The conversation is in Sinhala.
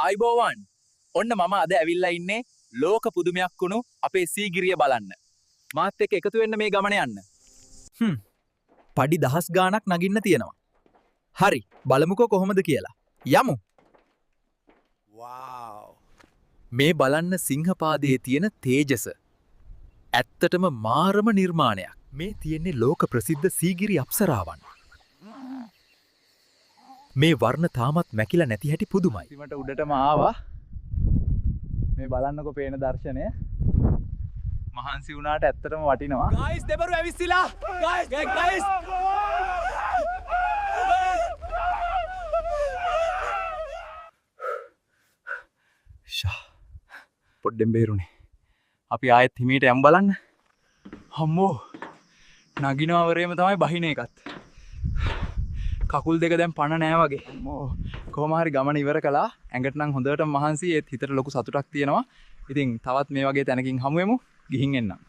අයිබෝවන් ඔන්න මම අද ඇවිල්ලා ඉන්නේ ලෝක පුදුමයක් වුණු අපේ සීගිරිය බලන්න. මාත් එක්ක එකතු වෙන්න මේ ගමන යන්න. පඩි දහස් ගාණක් නගින්න තියෙනවා. හරි බලමුකෝ කොහොමද කියලා. යමු. මේ බලන්න සිංහපාදයේ තියෙන තේජස. ඇත්තටම මාරම නිර්මාණයක්. මේ තියෙන්නේ ලෝක ප්‍රසිද්ධ සීගිරි අප්සරාවන්. මේ වර්ණ තාමත් මැකිලා නැති හැටි පුදුමයි. ඉතිමට උඩටම ආවා. මේ බලන්නකෝ පේන දර්ශනය. මහන්සි වුණාට ඇත්තටම වටිනවා. ගයිස් දෙබරු ඇවිස්සලා. ගයිස්. පොඩ්ඩෙන් බේරුනේ. අපි ආයෙත් හිමීට යමු බලන්න. අම්මෝ. නගිනවරේම තමයි බහින එකත්. කකුල් දෙක දැන් පණ නෑ වගේ. අම්මෝ. කොහොම හරි ගමන ඉවර කළා. ඇඟට නම් හොඳටම මහන්සි. ඒත් හිතට ලොකු සතුටක් තියෙනවා. ඉතින් තවත් මේ වගේ තැනකින් හමු වෙමු. ගිහින් එන්නම්.